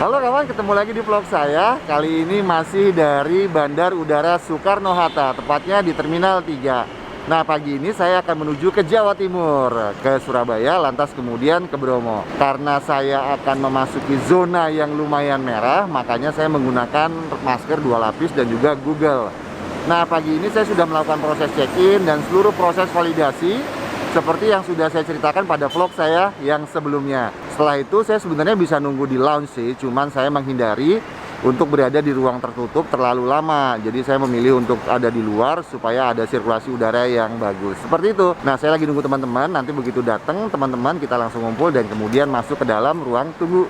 Halo kawan, ketemu lagi di vlog saya. Kali ini masih dari Bandar Udara Soekarno-Hatta, tepatnya di Terminal 3. Nah, pagi ini saya akan menuju ke Jawa Timur, ke Surabaya, lantas kemudian ke Bromo. Karena saya akan memasuki zona yang lumayan merah, makanya saya menggunakan masker 2 lapis dan juga Google. Nah, pagi ini saya sudah melakukan proses check-in dan seluruh proses validasi seperti yang sudah saya ceritakan pada vlog saya yang sebelumnya. Setelah itu saya sebenarnya bisa nunggu di lounge sih, cuman saya menghindari untuk berada di ruang tertutup terlalu lama. Jadi saya memilih untuk ada di luar supaya ada sirkulasi udara yang bagus. Seperti itu. Nah, saya lagi nunggu teman-teman, nanti begitu datang teman-teman kita langsung ngumpul dan kemudian masuk ke dalam ruang tunggu.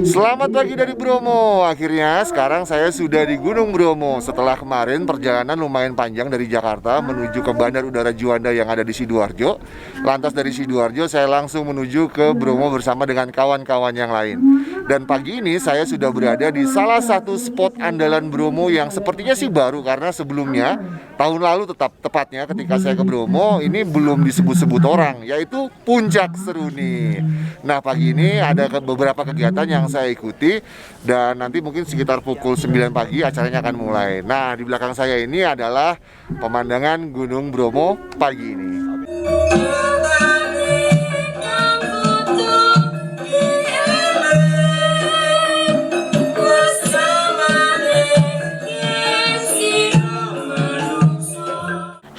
Selamat pagi dari Bromo. Akhirnya sekarang saya sudah di Gunung Bromo. Setelah kemarin perjalanan lumayan panjang dari Jakarta menuju ke Bandar Udara Juanda yang ada di Sidoarjo. Lantas dari Sidoarjo saya langsung menuju ke Bromo bersama dengan kawan-kawan yang lain. Dan pagi ini saya sudah berada di salah satu spot andalan Bromo yang sepertinya sih baru, karena sebelumnya tahun lalu tepatnya ketika saya ke Bromo ini belum disebut-sebut orang, yaitu Puncak Seruni. Nah, pagi ini ada beberapa kegiatan yang saya ikuti dan nanti mungkin sekitar pukul 9 pagi acaranya akan mulai. Nah, di belakang saya ini adalah pemandangan Gunung Bromo pagi ini.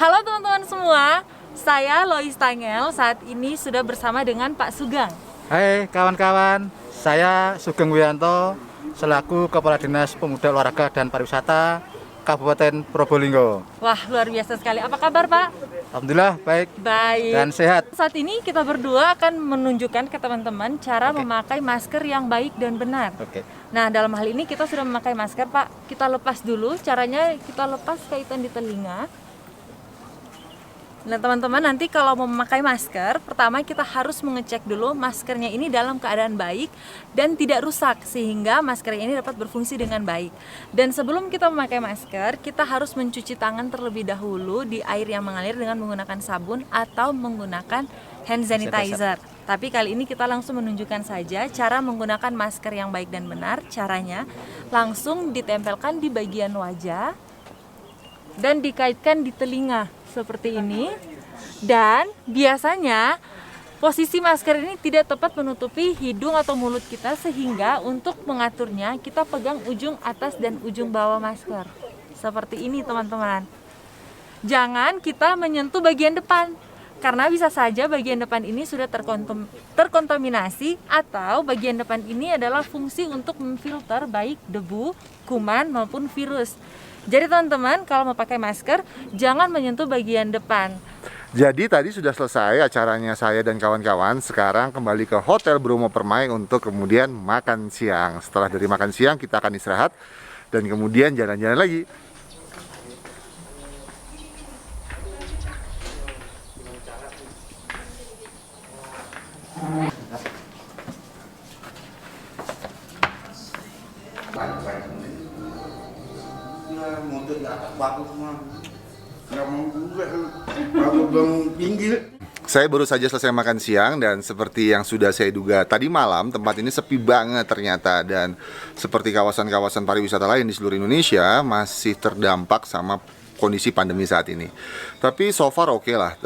Halo teman-teman semua, saya Lois Tangel. Saat ini sudah bersama dengan Pak Sugeng. Hai kawan-kawan, saya Sugeng Wiyanto selaku Kepala Dinas Pemuda Olahraga dan Pariwisata Kabupaten Probolinggo. Wah, luar biasa sekali. Apa kabar, Pak? Alhamdulillah baik dan sehat. Saat ini kita berdua akan menunjukkan ke teman-teman cara memakai masker yang baik dan benar. Nah, dalam hal ini kita sudah memakai masker, Pak. Kita lepas dulu. Caranya kita lepas kaitan di telinga. Nah, teman-teman, nanti kalau mau memakai masker, pertama kita harus mengecek dulu maskernya ini dalam keadaan baik dan tidak rusak, sehingga maskernya ini dapat berfungsi dengan baik. Dan sebelum kita memakai masker, kita harus mencuci tangan terlebih dahulu di air yang mengalir dengan menggunakan sabun atau menggunakan hand sanitizer. Tapi kali ini kita langsung menunjukkan saja cara menggunakan masker yang baik dan benar. Caranya langsung ditempelkan di bagian wajah dan dikaitkan di telinga seperti ini. Dan biasanya posisi masker ini tidak tepat menutupi hidung atau mulut kita, sehingga untuk mengaturnya kita pegang ujung atas dan ujung bawah masker seperti ini, teman-teman. Jangan kita menyentuh bagian depan, karena bisa saja bagian depan ini sudah terkontaminasi, atau bagian depan ini adalah fungsi untuk memfilter baik debu, kuman maupun virus. Jadi teman-teman, kalau mau pakai masker, jangan menyentuh bagian depan. Jadi tadi sudah selesai acaranya saya dan kawan-kawan. Sekarang kembali ke Hotel Bromo Permai untuk kemudian makan siang. Setelah dari makan siang kita akan istirahat dan kemudian jalan-jalan lagi. Motor di atas batu semua, nggak mau juga aku bangun pinggir. Saya baru saja selesai makan siang dan seperti yang sudah saya duga, tadi malam tempat ini sepi banget ternyata. Dan seperti kawasan-kawasan pariwisata lain di seluruh Indonesia masih terdampak sama kondisi pandemi saat ini. Tapi so far oke lah,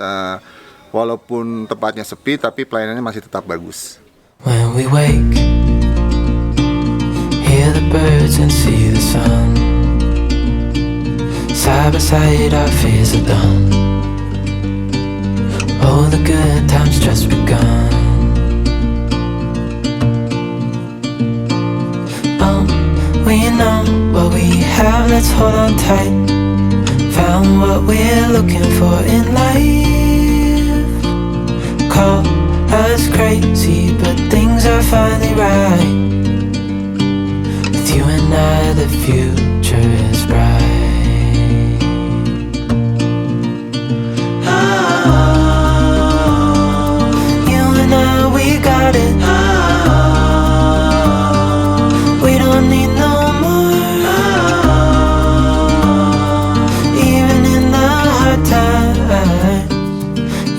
walaupun tempatnya sepi tapi pelayanannya masih tetap bagus. When we wake, hear the birds and see the sun. Side by side our fears are done. All the good times just begun. We know what we have, let's hold on tight. Found what we're looking for in life. Call us crazy, but things are finally right. With you and I, the future is bright. Oh, you and I, we got it. We don't need no more. Even in the hard times,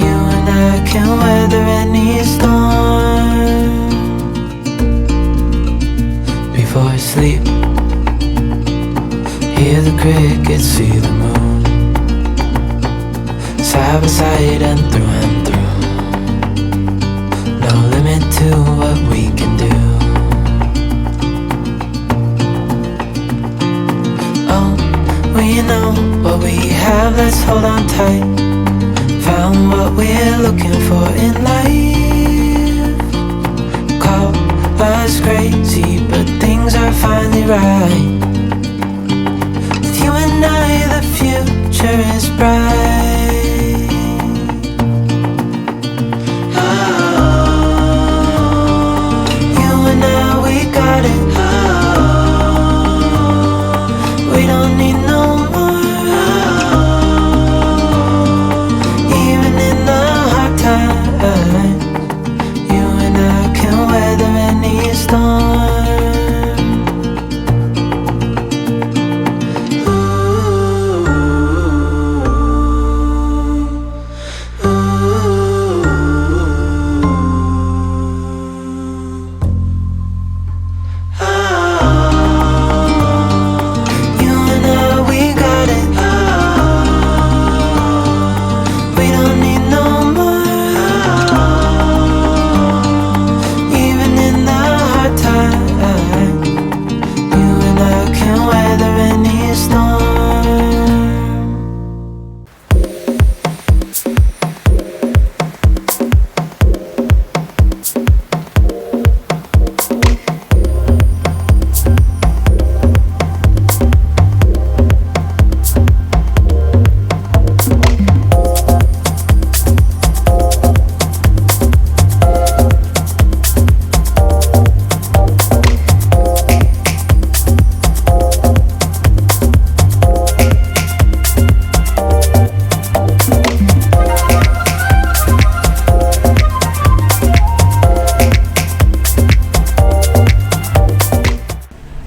you and I can weather any storm. Before I sleep, hear the crickets, see the moon. Side by side and through. No limit to what we can do. We know what we have, let's hold on tight. Found what we're looking for in life. Call us crazy, but things are finally right. With you and I, the future is bright. Oh, you and I, we got it. We don't need no more. Even in the hard times, you and I can weather any storm.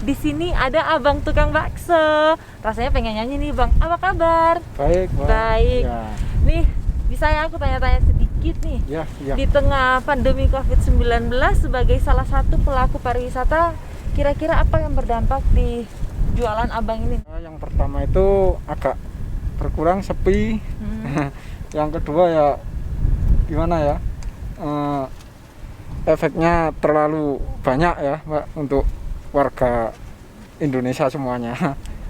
Di sini ada abang tukang bakso. Rasanya pengen nyanyi nih bang. Apa kabar? Baik, Bang. Baik. Ya, Nih, bisa ya aku tanya-tanya sedikit nih. ya, ya. Di tengah pandemi COVID-19 sebagai salah satu pelaku pariwisata, kira-kira apa yang berdampak di jualan abang ini? Yang pertama itu agak berkurang sepi. Yang kedua ya gimana ya? Efeknya terlalu banyak ya, Mbak, untuk warga Indonesia semuanya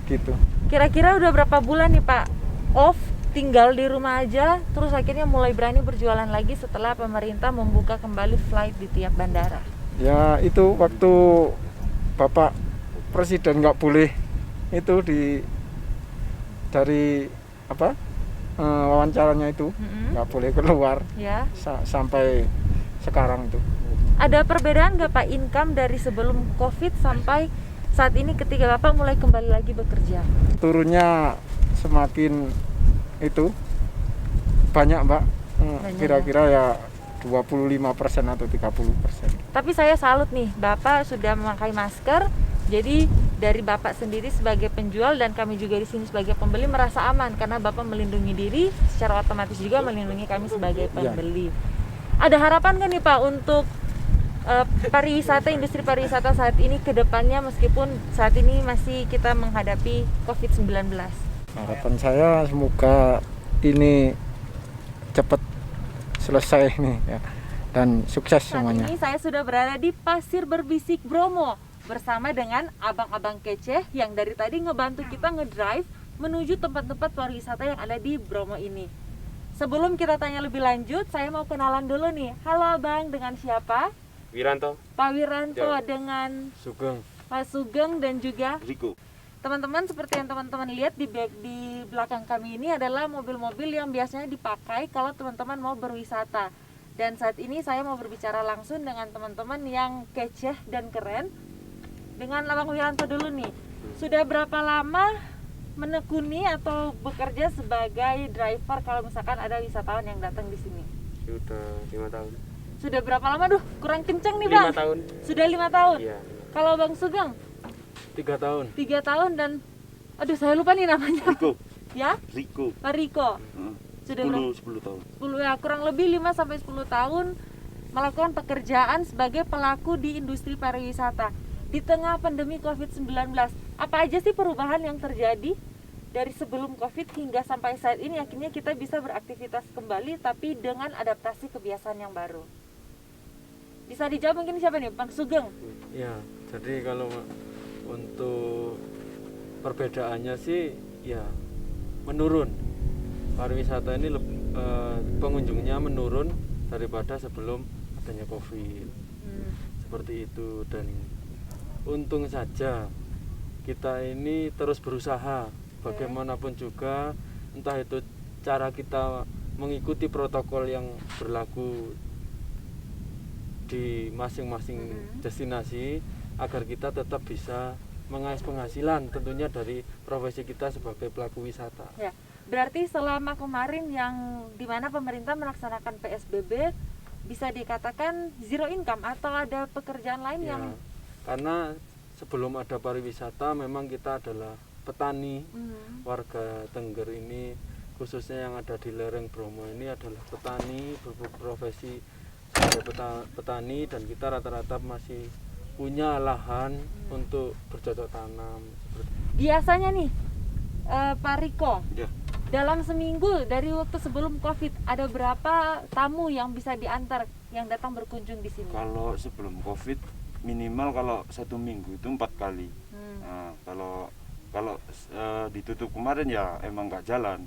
gitu. Kira-kira udah berapa bulan nih Pak off, tinggal di rumah aja, terus akhirnya mulai berani berjualan lagi setelah pemerintah membuka kembali flight di tiap bandara? Ya itu waktu Bapak Presiden nggak boleh itu dari apa wawancaranya itu nggak boleh keluar Ya. sampai sekarang itu. Ada perbedaan nggak Pak income dari sebelum COVID sampai saat ini ketika Bapak mulai kembali lagi bekerja? Turunnya semakin itu banyak, Mbak. Kira-kira ya 25% atau 30%. Tapi saya salut nih, Bapak sudah memakai masker. Jadi dari Bapak sendiri sebagai penjual dan kami juga di sini sebagai pembeli merasa aman karena Bapak melindungi diri, secara otomatis juga melindungi kami sebagai pembeli. Ada harapan nggak nih Pak untuk pariwisata, industri pariwisata saat ini ke depannya meskipun saat ini masih kita menghadapi COVID-19? Harapan saya semoga ini cepat selesai nih ya, dan sukses Saat semuanya. ini saya sudah berada di Pasir Berbisik Bromo bersama dengan abang-abang kece yang dari tadi ngebantu kita ngedrive menuju tempat-tempat pariwisata yang ada di Bromo ini. Sebelum kita tanya lebih lanjut, saya mau kenalan dulu nih. Halo Abang, dengan siapa? Wiranto, Pak Wiranto, Ya. dengan Sugeng, Pak Sugeng dan juga Riko. teman-teman. Seperti yang teman-teman lihat di belakang kami ini adalah mobil-mobil yang biasanya dipakai kalau teman-teman mau berwisata. Dan saat ini saya mau berbicara langsung dengan teman-teman yang kece dan keren. Dengan Abang Wiranto dulu nih. Sudah berapa lama menekuni atau bekerja sebagai driver kalau misalkan ada wisatawan yang datang di sini? Sudah 5 tahun. Sudah berapa lama? Duh, kurang kenceng nih Bang. 5 tahun. Sudah 5 tahun. Iya. Kalau Bang Sugeng 3 tahun. 3 tahun dan aduh saya lupa nih namanya. Riko, Ya, Riko. Pak Riko. Sudah berapa? 10 tahun. 10 ya, kurang lebih 5 sampai 10 tahun melakukan pekerjaan sebagai pelaku di industri pariwisata di tengah pandemi Covid-19. Apa aja sih perubahan yang terjadi dari sebelum Covid hingga sampai saat ini akhirnya kita bisa beraktivitas kembali tapi dengan adaptasi kebiasaan yang baru? Bisa dijawab mungkin siapa nih? Bang Sugeng. Ya, jadi kalau untuk perbedaannya sih ya menurun. Pariwisata ini pengunjungnya menurun daripada sebelum adanya Covid. Seperti itu, dan untung saja kita ini terus berusaha bagaimanapun juga, entah itu cara kita mengikuti protokol yang berlaku di masing-masing destinasi agar kita tetap bisa mengais penghasilan tentunya dari profesi kita sebagai pelaku wisata. Ya, berarti selama kemarin yang dimana pemerintah melaksanakan PSBB bisa dikatakan zero income atau ada pekerjaan lain Ya, yang karena sebelum ada pariwisata memang kita adalah petani. Warga Tengger ini khususnya yang ada di lereng Bromo ini adalah petani, berprofesi sebagai petani, dan kita rata-rata masih punya lahan untuk bercocok tanam. biasanya nih Pak Riko, Ya. dalam seminggu dari waktu sebelum Covid ada berapa tamu yang bisa diantar yang datang berkunjung di sini? Kalau sebelum Covid minimal kalau 1 minggu itu 4 kali. Nah, kalau ditutup kemarin ya emang nggak jalan.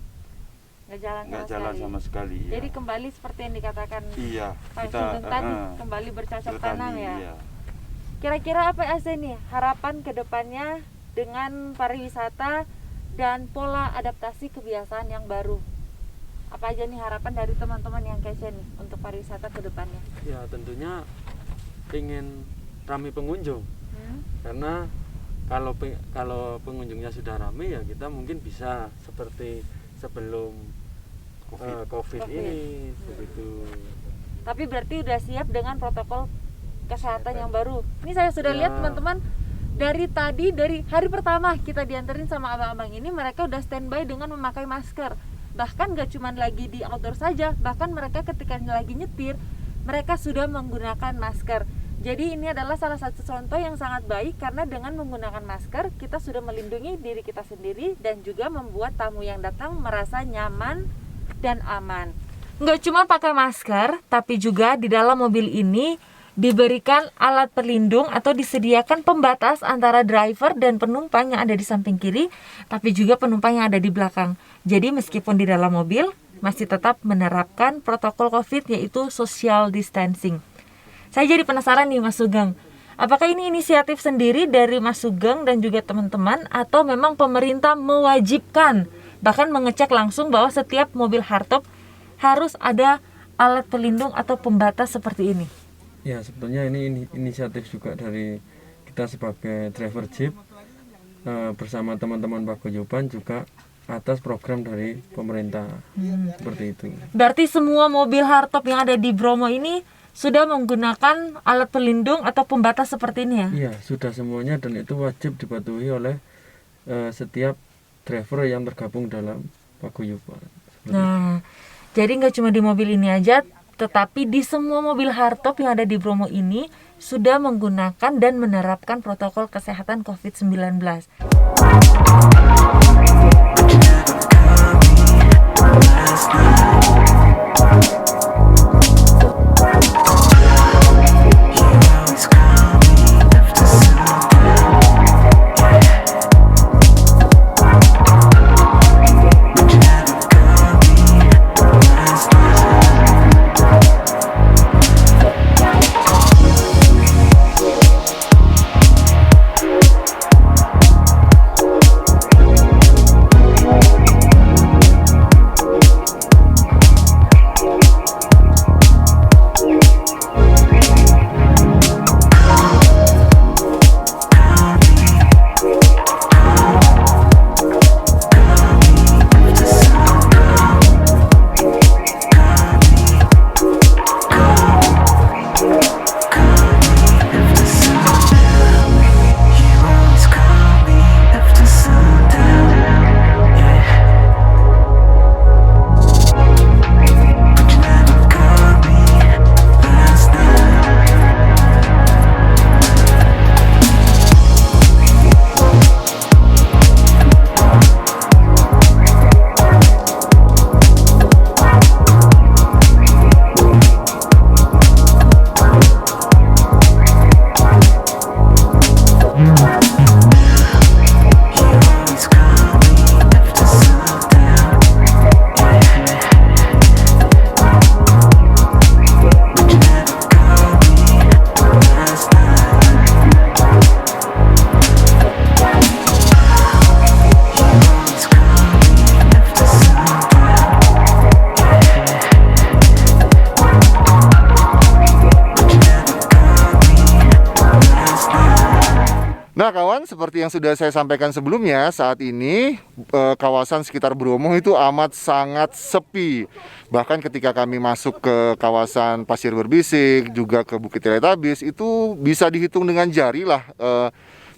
Nggak Jalan sama sekali. Jadi Ya. kembali seperti yang dikatakan Iya, Pak kita Sugeng tadi, kembali bercocok bertani, tanam ya. iya. Kira-kira apa aja nih harapan kedepannya dengan pariwisata dan pola adaptasi kebiasaan yang baru? Apa aja nih harapan dari teman-teman yang kece nih untuk pariwisata kedepannya? Ya, tentunya ingin ramai pengunjung, karena kalau pengunjungnya sudah ramai ya kita mungkin bisa seperti sebelum COVID ini begitu. Tapi berarti udah siap dengan protokol kesehatan yang baru. Ini saya sudah Ya. lihat teman-teman dari hari pertama kita dianterin sama abang-abang ini, mereka udah standby dengan memakai masker. Bahkan gak cuma lagi di outdoor saja, bahkan mereka ketika lagi nyetir mereka sudah menggunakan masker. Jadi ini adalah salah satu contoh yang sangat baik, karena dengan menggunakan masker kita sudah melindungi diri kita sendiri dan juga membuat tamu yang datang merasa nyaman dan aman. Nggak cuma pakai masker, tapi juga di dalam mobil ini diberikan alat pelindung atau disediakan pembatas antara driver dan penumpang yang ada di samping kiri, tapi juga penumpang yang ada di belakang. Jadi meskipun di dalam mobil masih tetap menerapkan protokol COVID, yaitu social distancing. Saya jadi penasaran nih Mas Sugeng, apakah ini inisiatif sendiri dari Mas Sugeng dan juga teman-teman, atau memang pemerintah mewajibkan bahkan mengecek langsung bahwa setiap mobil hardtop harus ada alat pelindung atau pembatas seperti ini? Ya, sebetulnya ini inisiatif juga dari kita sebagai driver jeep bersama teman-teman paguyuban juga atas program dari pemerintah. Seperti itu. Berarti semua mobil hardtop yang ada di Bromo ini sudah menggunakan alat pelindung atau pembatas seperti ini ya? Iya, sudah semuanya, dan itu wajib dipatuhi oleh setiap driver yang tergabung dalam paguyuban. Nah, jadi nggak cuma di mobil ini aja, tetapi di semua mobil hardtop yang ada di Bromo ini sudah menggunakan dan menerapkan protokol kesehatan COVID-19. Nah kawan, seperti yang sudah saya sampaikan sebelumnya, saat ini kawasan sekitar Bromo itu amat sangat sepi. Bahkan ketika kami masuk ke kawasan Pasir Berbisik, juga ke Bukit Teletabis, itu bisa dihitung dengan jari lah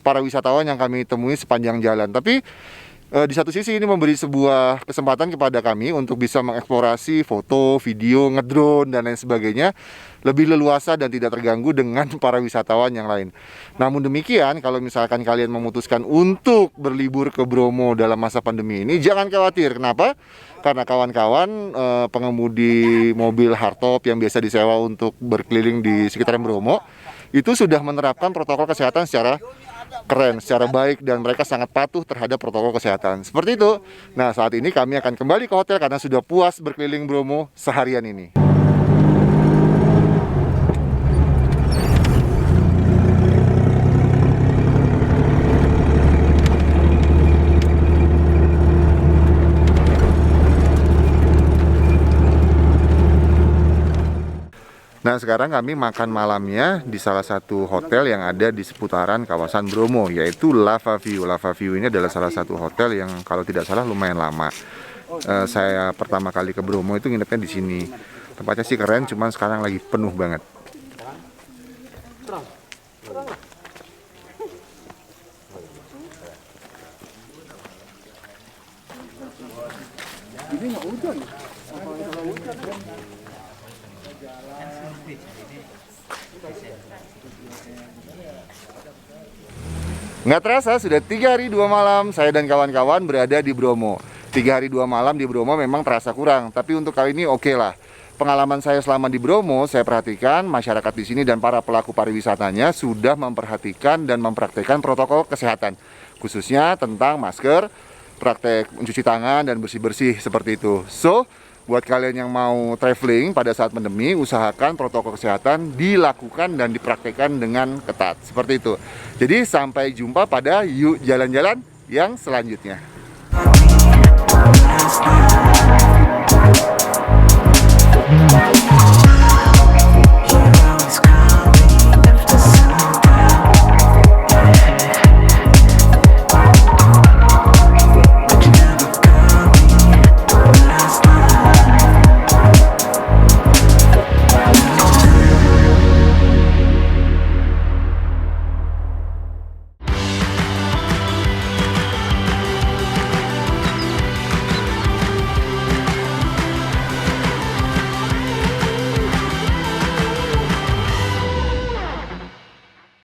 para wisatawan yang kami temui sepanjang jalan. Tapi di satu sisi ini memberi sebuah kesempatan kepada kami untuk bisa mengeksplorasi foto, video, ngedrone, dan lain sebagainya lebih leluasa dan tidak terganggu dengan para wisatawan yang lain. Namun demikian, kalau misalkan kalian memutuskan untuk berlibur ke Bromo dalam masa pandemi ini, jangan khawatir. Kenapa? Karena kawan-kawan pengemudi mobil hardtop yang biasa disewa untuk berkeliling di sekitaran Bromo itu sudah menerapkan protokol kesehatan secara keren, secara baik, dan mereka sangat patuh terhadap protokol kesehatan. Seperti itu. Nah, saat ini kami akan kembali ke hotel karena sudah puas berkeliling Bromo seharian ini. Nah, sekarang kami makan malamnya di salah satu hotel yang ada di seputaran kawasan Bromo, yaitu Lava View. Lava View ini adalah salah satu hotel yang kalau tidak salah lumayan lama. Saya pertama kali ke Bromo itu nginepnya di sini. Tempatnya sih keren, cuman sekarang lagi penuh banget. Nggak terasa sudah 3 hari 2 malam saya dan kawan-kawan berada di Bromo. 3 hari 2 malam di Bromo memang terasa kurang, tapi untuk kali ini oke lah. Pengalaman saya selama di Bromo, saya perhatikan masyarakat di sini dan para pelaku pariwisatanya sudah memperhatikan dan mempraktekkan protokol kesehatan, khususnya tentang masker, praktek mencuci tangan dan bersih-bersih seperti itu. So, buat kalian yang mau traveling pada saat pandemi, usahakan protokol kesehatan dilakukan dan dipraktekkan dengan ketat. Seperti itu. Jadi sampai jumpa pada yuk jalan-jalan yang selanjutnya.